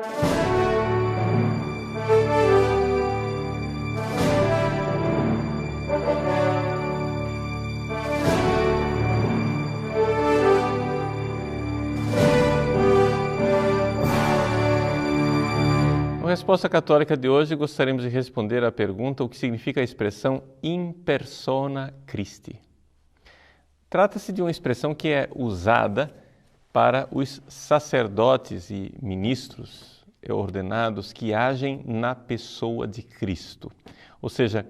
Na resposta católica de hoje, gostaríamos de responder à pergunta: o que significa a expressão in persona Christi? Trata-se de uma expressão que é usada para os sacerdotes e ministros ordenados que agem na pessoa de Cristo. Ou seja,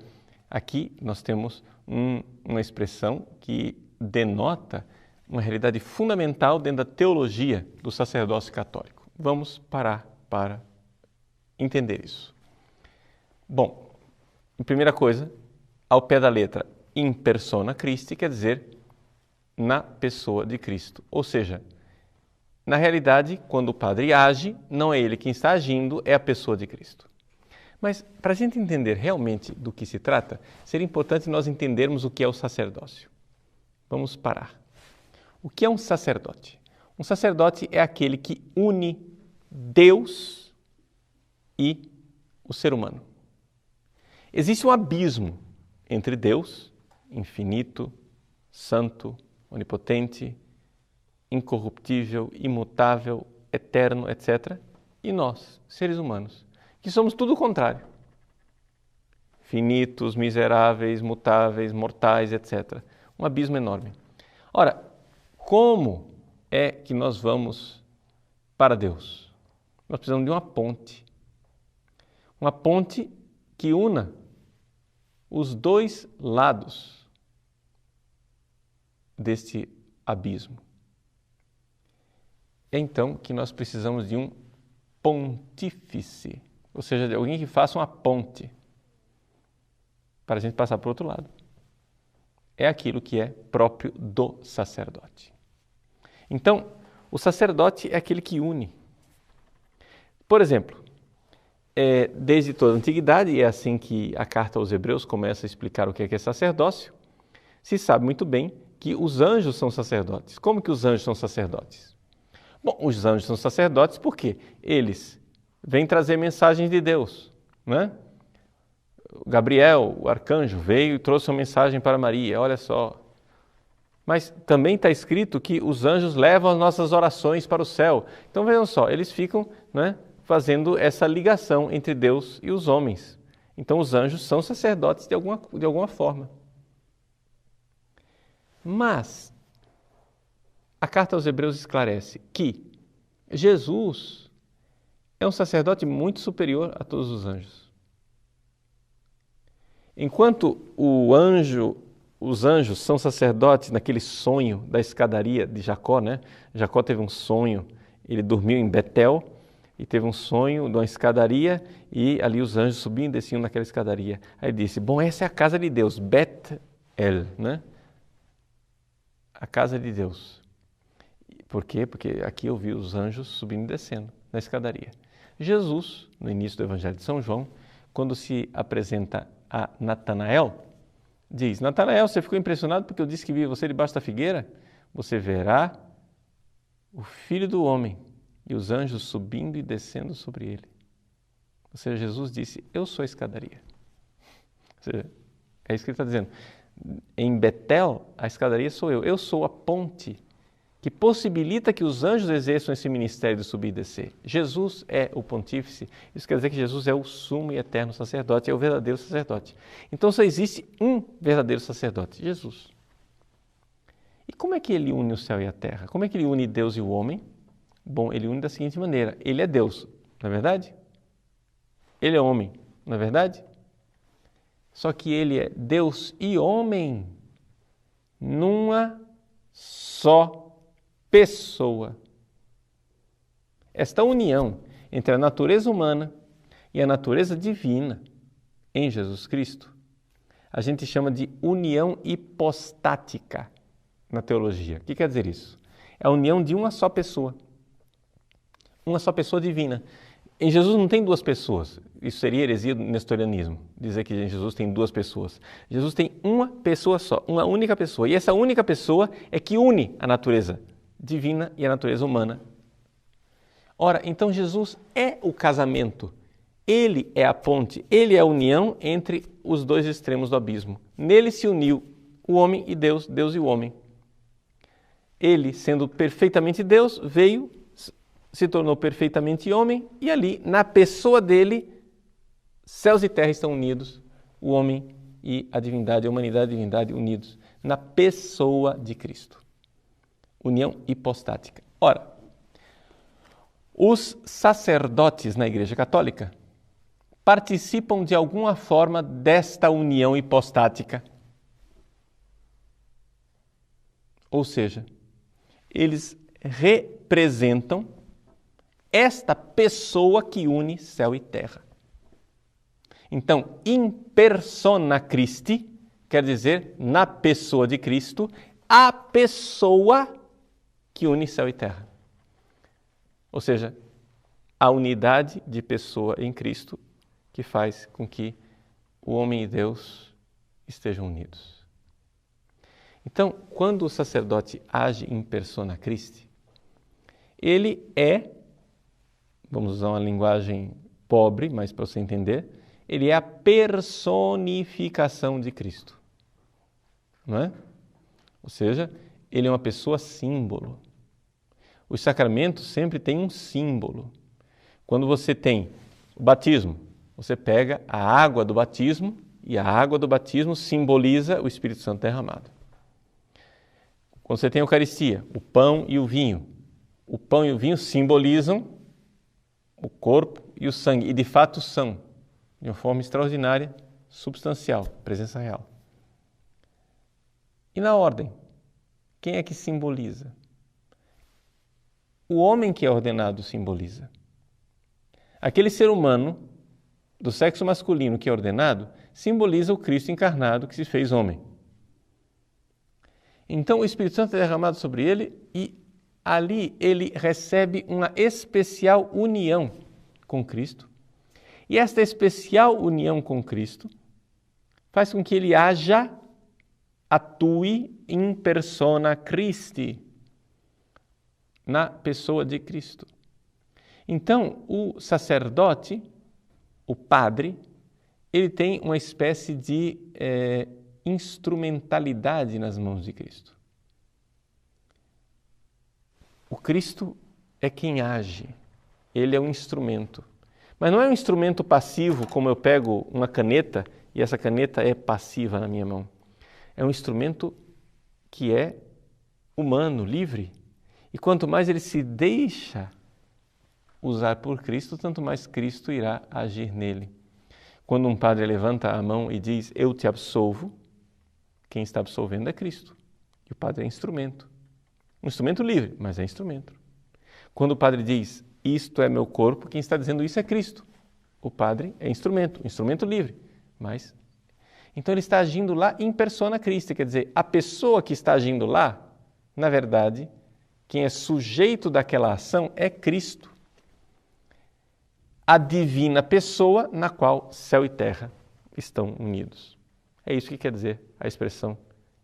aqui nós temos uma expressão que denota uma realidade fundamental dentro da teologia do sacerdócio católico. Vamos parar para entender isso. Bom, primeira coisa, ao pé da letra, in persona Christi quer dizer na pessoa de Cristo. Ou seja, na realidade, quando o padre age, não é ele quem está agindo, é a pessoa de Cristo. Mas, para a gente entender realmente do que se trata, seria importante nós entendermos o que é o sacerdócio. Vamos parar. O que é um sacerdote? Um sacerdote é aquele que une Deus e o ser humano. Existe um abismo entre Deus, infinito, santo, onipotente, incorruptível, imutável, eterno, etc., e nós, seres humanos, que somos tudo o contrário. Finitos, miseráveis, mutáveis, mortais, etc. Um abismo enorme. Ora, como é que nós vamos para Deus? Nós precisamos de uma ponte. Uma ponte que una os dois lados deste abismo. É então que nós precisamos de um pontífice, ou seja, de alguém que faça uma ponte para a gente passar para o outro lado. É aquilo que é próprio do sacerdote. Então, o sacerdote é aquele que une. Por exemplo, desde toda a antiguidade, e é assim que a carta aos Hebreus começa a explicar o que é sacerdócio, se sabe muito bem que os anjos são sacerdotes. Como que os anjos são sacerdotes? Bom, os anjos são sacerdotes porque eles vêm trazer mensagens de Deus, né? Gabriel, o arcanjo, veio e trouxe uma mensagem para Maria, olha só. Mas também está escrito que os anjos levam as nossas orações para o céu. Então vejam só, eles ficam, né, fazendo essa ligação entre Deus e os homens. Então os anjos são sacerdotes de alguma forma. Mas a carta aos Hebreus esclarece que Jesus é um sacerdote muito superior a todos os anjos. Enquanto os anjos são sacerdotes naquele sonho da escadaria de Jacó, né? Jacó teve um sonho, ele dormiu em Betel e teve um sonho de uma escadaria e ali os anjos subiam e desciam naquela escadaria. Aí ele disse, bom, essa é a casa de Deus, Bet-El, né? A casa de Deus. Por quê? Porque aqui eu vi os anjos subindo e descendo na escadaria. Jesus, no início do Evangelho de São João, quando se apresenta a Natanael, diz, Natanael, você ficou impressionado porque eu disse que vi você debaixo da figueira? Você verá o Filho do Homem e os anjos subindo e descendo sobre ele. Ou seja, Jesus disse, eu sou a escadaria. Ou seja, é isso que ele está dizendo. Em Betel, a escadaria sou eu sou a ponte que possibilita que os anjos exerçam esse ministério de subir e descer. Jesus é o pontífice, isso quer dizer que Jesus é o sumo e eterno sacerdote, é o verdadeiro sacerdote. Então só existe um verdadeiro sacerdote, Jesus. E como é que ele une o céu e a terra? Como é que ele une Deus e o homem? Bom, ele une da seguinte maneira, ele é Deus, não é verdade? Ele é homem, não é verdade? Só que ele é Deus e homem numa só pessoa. Esta união entre a natureza humana e a natureza divina em Jesus Cristo, a gente chama de união hipostática na teologia. O que quer dizer isso? É a união de uma só pessoa divina. Em Jesus não tem duas pessoas. Isso seria heresia do nestorianismo, dizer que em Jesus tem duas pessoas. Jesus tem uma pessoa só, uma única pessoa. E essa única pessoa é que une a natureza divina e a natureza humana. Ora, então Jesus é o casamento. Ele é a ponte, ele é a união entre os dois extremos do abismo. Nele se uniu o homem e Deus, Deus e o homem. Ele, sendo perfeitamente Deus, veio, se tornou perfeitamente homem e ali, na pessoa dele, céus e terra estão unidos, o homem e a divindade, a humanidade e a divindade unidos, na pessoa de Cristo. União hipostática. Ora, os sacerdotes na Igreja Católica participam de alguma forma desta união hipostática. Ou seja, eles representam esta pessoa que une céu e terra. Então, in persona Christi, quer dizer, na pessoa de Cristo, a pessoa que une céu e terra. Ou seja, a unidade de pessoa em Cristo que faz com que o homem e Deus estejam unidos. Então, quando o sacerdote age in persona Christi, ele é, vamos usar uma linguagem pobre, mas para você entender, ele é a personificação de Cristo. Não é? Ou seja, ele é uma pessoa símbolo. Os sacramentos sempre têm um símbolo. Quando você tem o batismo, você pega a água do batismo e a água do batismo simboliza o Espírito Santo derramado. Quando você tem a Eucaristia, o pão e o vinho simbolizam o corpo e o sangue, e de fato são, de uma forma extraordinária, substancial, presença real. E na ordem, quem é que simboliza? O homem que é ordenado simboliza. Aquele ser humano do sexo masculino que é ordenado simboliza o Cristo encarnado que se fez homem. Então o Espírito Santo é derramado sobre ele e ali ele recebe uma especial união com Cristo. E esta especial união com Cristo faz com que ele atue in persona Christi, na pessoa de Cristo. Então, o sacerdote, o padre, ele tem uma espécie de instrumentalidade nas mãos de Cristo. O Cristo é quem age, ele é um instrumento. Mas não é um instrumento passivo, como eu pego uma caneta e essa caneta é passiva na minha mão. É um instrumento que é humano, livre. E quanto mais ele se deixa usar por Cristo, tanto mais Cristo irá agir nele. Quando um padre levanta a mão e diz, eu te absolvo, quem está absolvendo é Cristo. E o padre é instrumento. Um instrumento livre, mas é instrumento. Quando o padre diz, isto é meu corpo, quem está dizendo isso é Cristo. O padre é instrumento livre, mas... Então ele está agindo lá in persona Christi, quer dizer, a pessoa que está agindo lá, na verdade, quem é sujeito daquela ação é Cristo. A divina pessoa na qual céu e terra estão unidos. É isso que quer dizer a expressão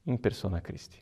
in persona Christi.